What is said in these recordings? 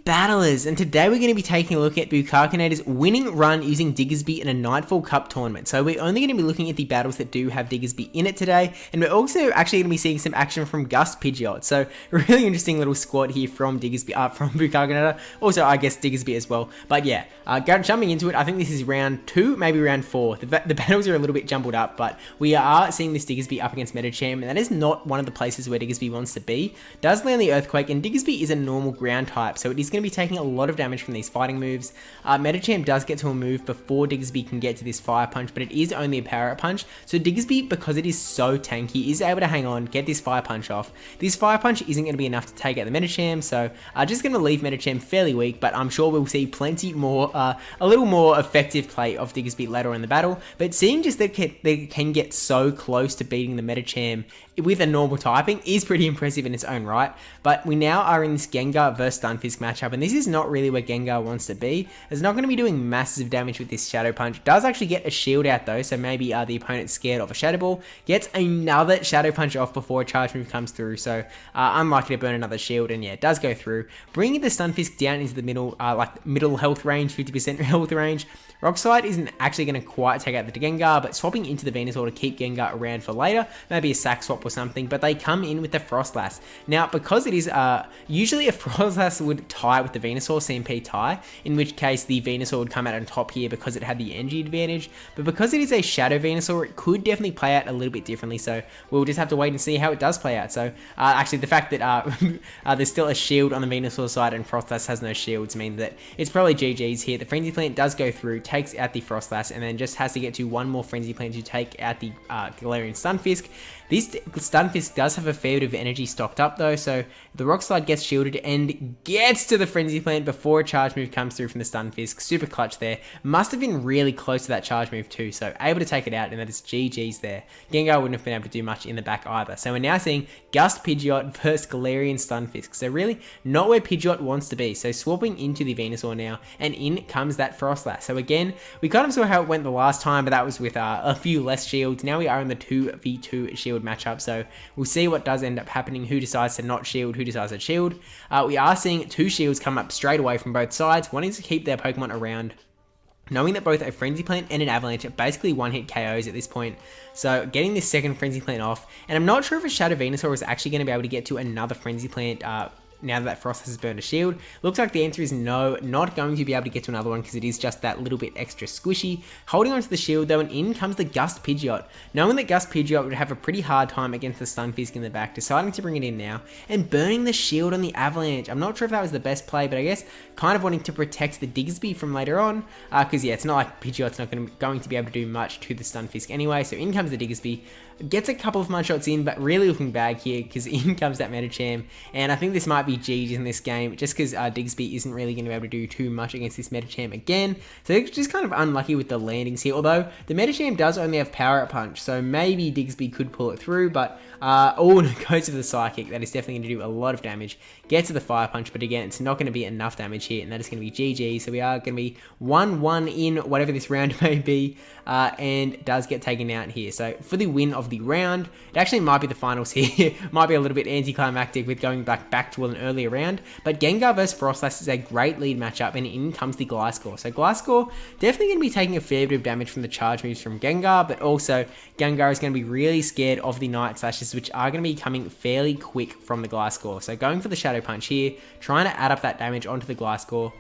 battlers, and today we're going to be taking a look at Bukakinator's winning run using Diggersby in a Nightfall Cup tournament. So we're only going to be looking at the battles that do have Diggersby in it today, and we're also actually going to be seeing some action from Gust Pidgeot. So a really interesting little squad here from Diggersby, from Bukakinator. Also, I guess Diggersby as well. But yeah, jumping into it, I think this is round 2, maybe round 4. The battles are a little bit jumbled up, but we are seeing this Diggersby up against Medicham, and that is not one of the places where Diggersby wants to be. Does land the Earthquake, and Diggersby is a normal ground type, so it is going to be taking a lot of damage from these fighting moves. Medicham does get to a move before Diggersby can get to this Fire Punch, but it is only a Power Up Punch, so Diggersby, because it is so tanky, is able to hang on, get this Fire Punch off. This Fire Punch isn't going to be enough to take out the Medicham, so just going to leave Medicham fairly weak, but I'm sure we'll see plenty more, a little more effective play of Diggersby later on in the battle. But seeing just that they can get so close to beating the Medicham with a normal typing is pretty impressive in its own right. But we now are in this Gengar versus Stunfisk matchup, and this is not really where Gengar wants to be. It's not going to be doing massive damage with this Shadow Punch. Does actually get a shield out though, so maybe the opponent's scared of a Shadow Ball. Gets another Shadow Punch off before a charge move comes through, so unlikely to burn another shield, and yeah, it does go through. Bringing the Stunfisk down into the middle, like middle health range, 50% health range. Rock Slide isn't actually going to quite take out the Gengar, but swapping into the Venusaur to keep Gengar around for later, maybe a sack swap or something, but they come in with the Frostlass. Now, because it is, usually a Frostlass would tie with the Venusaur, CMP tie, in which case the Venusaur would come out on top here because it had the energy advantage, but because it is a Shadow Venusaur, it could definitely play out a little bit differently, so we'll just have to wait and see how it does play out. So, actually, the fact that there's still a shield on the Venusaur side and Frostlass has no shields mean that it's probably GG's here. The Frenzy Plant does go through, takes out the Frostlass, and then just has to get to one more Frenzy Plant to take out the Galarian Stunfisk. This Stunfisk does have a fair bit of energy stocked up though, so the Rock Slide gets shielded and gets to the Frenzy Plant before a charge move comes through from the Stunfisk. Super clutch there. Must have been really close to that charge move too, so able to take it out, and that is GG's there. Gengar wouldn't have been able to do much in the back either. So we're now seeing Gust Pidgeot versus Galarian Stunfisk. So really not where Pidgeot wants to be. So swapping into the Venusaur now, and in comes that Frostlass. So again, we kind of saw how it went the last time, but that was with a few less shields. Now we are in the 2v2 shield matchup, so we'll see what does end up happening, who decides to not shield, who decides to shield. We are seeing 2 shields come up straight away from both sides, wanting to keep their Pokemon around, knowing that both a Frenzy Plant and an Avalanche are basically one-hit KOs at this point. So getting this second Frenzy Plant off, and I'm not sure if a Shadow Venusaur is actually going to be able to get to another Frenzy Plant now that Frost has burned a shield. Looks like the answer is no, not going to be able to get to another one because it is just that little bit extra squishy. Holding onto the shield though, and in comes the Gust Pidgeot. Knowing that Gust Pidgeot would have a pretty hard time against the Stunfisk in the back, deciding to bring it in now, and burning the shield on the Avalanche. I'm not sure if that was the best play, but I guess kind of wanting to protect the Diggersby from later on, because yeah, it's not like Pidgeot's not going to be able to do much to the Stunfisk anyway, so in comes the Diggersby. Gets a couple of mud shots in, but really looking bad here because in comes that Medicham, and I think this might be GG's in this game just because Diggersby isn't really going to be able to do too much against this Medicham again, so they're just kind of unlucky with the landings here, although the Medicham does only have Power Up Punch, so maybe Diggersby could pull it through, but goes to the Psychic. That is definitely going to do a lot of damage. Gets to the Fire Punch, but again, it's not going to be enough damage here, and that is going to be GG, so we are going to be 1-1 in whatever this round may be, and does get taken out here. So for the win of the round, it actually might be the finals here. Might be a little bit anticlimactic with going back to an earlier round, but Gengar versus Frostlass is a great lead matchup, and in comes the Gliscor. So Gliscor definitely going to be taking a fair bit of damage from the charge moves from Gengar, but also Gengar is going to be really scared of the Night Slashes, which are going to be coming fairly quick from the Gliscor. So going for the Shadow Punch here, trying to add up that damage onto the Gliscor,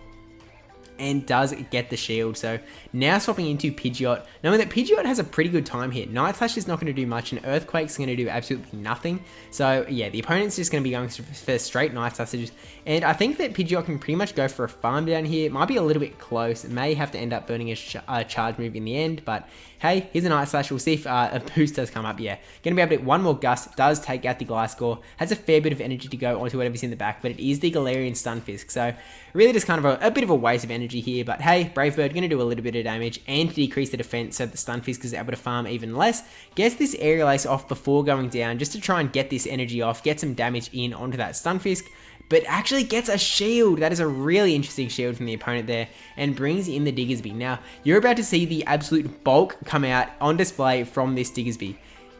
and does get the shield. So now swapping into Pidgeot, knowing that Pidgeot has a pretty good time here. Night Slash is not going to do much, and Earthquake's going to do absolutely nothing. So yeah, the opponent's just going to be going for straight Night Slashes, and I think that Pidgeot can pretty much go for a farm down here. It might be a little bit close. It may have to end up burning a charge move in the end, but hey, here's a Night Slash. We'll see if a boost does come up. Yeah, going to be able to get one more Gust. Does take out the Gliscor. Has a fair bit of energy to go onto whatever's in the back, but it is the Galarian Stunfisk. So really just kind of a bit of a waste of energy here, but hey, Brave Bird going to do a little bit of damage and decrease the defense so the Stunfisk is able to farm even less. Gets this Aerial Ace off before going down just to try and get this energy off, get some damage in onto that Stunfisk, but actually gets a shield. That is a really interesting shield from the opponent there, and brings in the Diggersby. Now, you're about to see the absolute bulk come out on display from this Diggersby.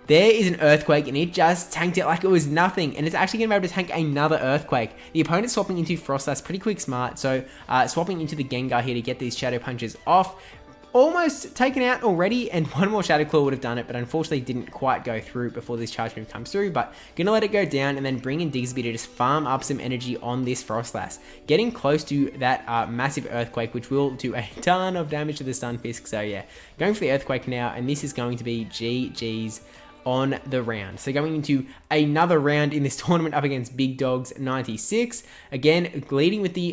There is an Earthquake, and it just tanked it like it was nothing, and it's actually going to be able to tank another Earthquake. The opponent's swapping into Frostlass, pretty quick smart, so swapping into the Gengar here to get these Shadow Punches off. Almost taken out already, and one more Shadow Claw would have done it, but unfortunately didn't quite go through before this charge move comes through, but gonna let it go down and then bring in Diggersby to just farm up some energy on this Frostlass. Getting close to that massive Earthquake, which will do a ton of damage to the Stunfisk, so yeah. Going for the Earthquake now, and this is going to be GG's on the round. So going into another round in this tournament up against Big Dogs 96. Again, leading with the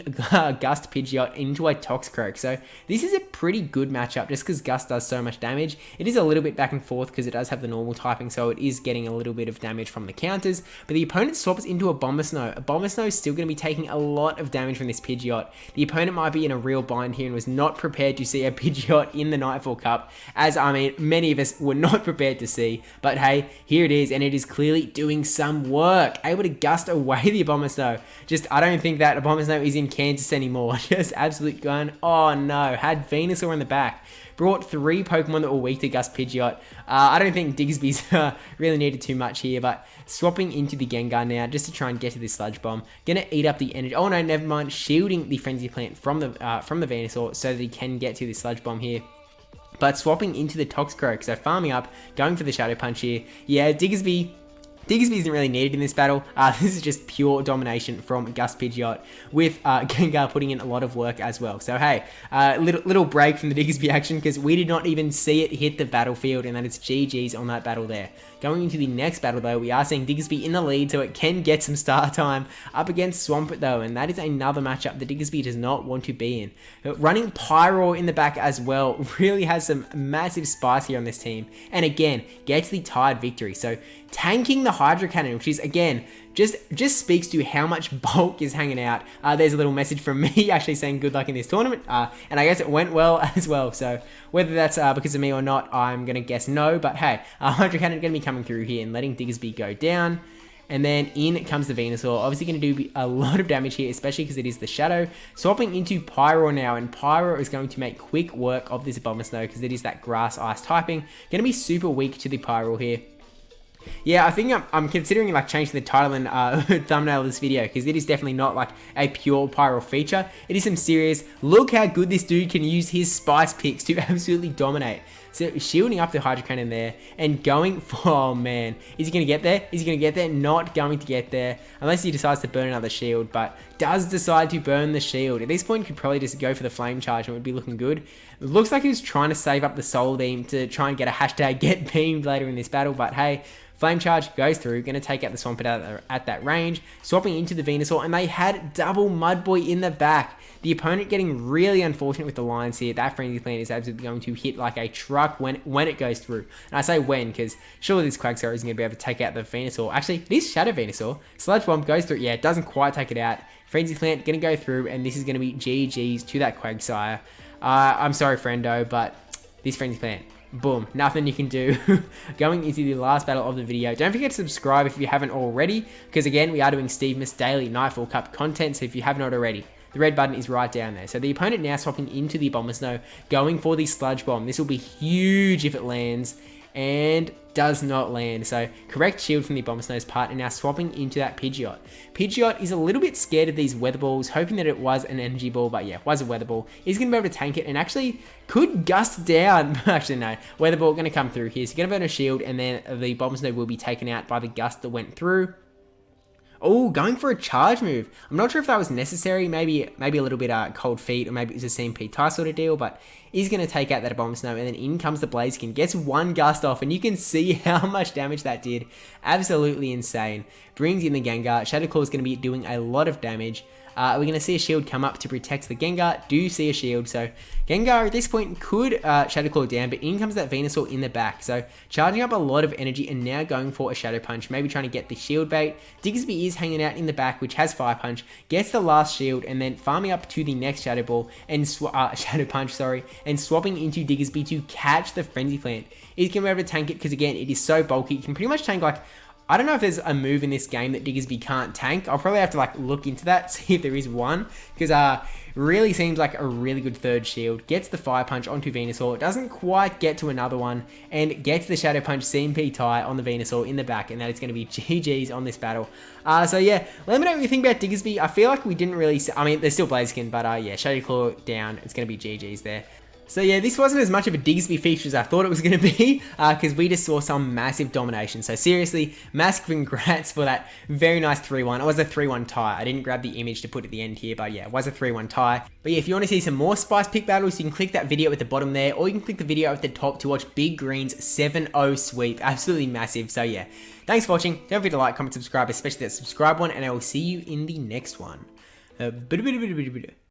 Gust Pidgeot into a Toxicroak. So this is a pretty good matchup just because Gust does so much damage. It is a little bit back and forth because it does have the normal typing, so it is getting a little bit of damage from the counters. But the opponent swaps into a Bombasnow. A Bombasnow is still going to be taking a lot of damage from this Pidgeot. The opponent might be in a real bind here and was not prepared to see a Pidgeot in the Nightfall Cup, as I mean, many of us were not prepared to see. But hey, here it is, and it is clearly doing some work. Able to gust away the Abomasnow. I don't think that Abomasnow is in Kansas anymore. Just absolute gun. Oh no, had Venusaur in the back. Brought 3 Pokemon that were weak to Gust Pidgeot. I don't think Diggersby's really needed too much here, but swapping into the Gengar now just to try and get to this Sludge Bomb. Gonna eat up the energy. Oh no, never mind. Shielding the Frenzy Plant from the Venusaur so that he can get to this Sludge Bomb here. But swapping into the Toxicroak, so farming up, going for the Shadow Punch here. Yeah, Diggersby isn't really needed in this battle. This is just pure domination from Gust Pidgeot with Gengar putting in a lot of work as well. So hey, little break from the Diggersby action because we did not even see it hit the battlefield, and that it's GG's on that battle there. Going into the next battle though, we are seeing Diggersby in the lead, so it can get some star time up against Swampert though, and that is another matchup that Diggersby does not want to be in. Running Pyroar in the back as well really has some massive spice here on this team, and again, gets the tied victory. So tanking the Hydro Cannon, which is again, just speaks to how much bulk is hanging out. There's a little message from me actually saying good luck in this tournament, and I guess it went well as well. So whether that's because of me or not, I'm gonna guess no. But hey, Hydro Cannon gonna be coming through here and letting Diggersby go down. And then in comes the Venusaur, obviously going to do a lot of damage here, especially because it is the Shadow. Swapping into Pyroar now, and Pyroar is going to make quick work of this Abomasnow because it is that Grass Ice typing. Going to be super weak to the Pyroar here. Yeah, I think I'm considering like changing the title and thumbnail of this video because it is definitely not like a pure Pyroar feature. It is some serious, look how good this dude can use his Spice Picks to absolutely dominate. So shielding up the Hydro Cannon there and going for, oh man, is he going to get there? Is he going to get there? Not going to get there unless he decides to burn another shield, but does decide to burn the shield. At this point, could probably just go for the Flame Charge and it would be looking good. It looks like he was trying to save up the Soul Beam to try and get a hashtag get beamed later in this battle, but hey, Flame Charge goes through, going to take out the Swampert at that range, swapping into the Venusaur, and they had double Mudboy in the back. The opponent getting really unfortunate with the lines here. That Frenzy Plant is absolutely going to hit like a truck when it goes through. And I say when, because surely this Quagsire isn't going to be able to take out the Venusaur. Actually, this Shadow Venusaur, Sludge Bomb goes through. Yeah, it doesn't quite take it out. Frenzy Plant going to go through, and this is going to be GG's to that Quagsire. I'm sorry, friendo, but this Frenzy Plant, boom, nothing you can do. Going into the last battle of the video, don't forget to subscribe if you haven't already, because again, we are doing Steve Miss Daily Nightfall Cup content, so if you have not already, the red button is right down there. So the opponent now swapping into the Abomasnow, going for the Sludge Bomb. This will be huge if it lands, and does not land. So correct shield from the Abomasnow's part, and now swapping into that Pidgeot. Pidgeot is a little bit scared of these Weather Balls, hoping that it was an Energy Ball, but yeah, it was a Weather Ball. He's going to be able to tank it, and actually could gust down. Actually, no. Weather Ball going to come through here. So going to burn a shield, and then the Abomasnow will be taken out by the gust that went through. Oh, going for a charge move. I'm not sure if that was necessary. Maybe a little bit cold feet, or maybe it was a CMP tie sort of deal, but he's going to take out that Abomasnow, and then in comes the Blaziken. Gets one gust off, and you can see how much damage that did. Absolutely insane. Brings in the Gengar. Shadow Claw is going to be doing a lot of damage. We're going to see a shield come up to protect the Gengar. Do see a shield. So Gengar at this point could Shadow Claw down, but in comes that Venusaur in the back. So charging up a lot of energy and now going for a Shadow Punch. Maybe trying to get the shield bait. Diggersby is hanging out in the back, which has Fire Punch. Gets the last shield and then farming up to the next Shadow Ball and Shadow Punch, sorry, and swapping into Diggersby to catch the Frenzy Plant. He's going to be able to tank it because again, it is so bulky. You can pretty much tank like I don't know if there's a move in this game that Diggersby can't tank. I'll probably have to like look into that, see if there is one, because really seems like a really good third shield. Gets the Fire Punch onto Venusaur, doesn't quite get to another one, and gets the Shadow Punch CMP tie on the Venusaur in the back, and that is going to be GG's on this battle. So yeah, let me know what you think about Diggersby. I feel like we didn't really, I mean, there's still Blaziken, but yeah, Shadow Claw down, it's going to be GG's there. So yeah, this wasn't as much of a Diggersby feature as I thought it was going to be, because we just saw some massive domination. So seriously, massive congrats for that very nice 3-1. It was a 3-1 tie. I didn't grab the image to put at the end here, but yeah, it was a 3-1 tie. But yeah, if you want to see some more Spice Pick battles, you can click that video at the bottom there, or you can click the video at the top to watch Big Green's 7-0 sweep. Absolutely massive. So yeah, thanks for watching. Don't forget to like, comment, subscribe, especially that subscribe one, and I will see you in the next one.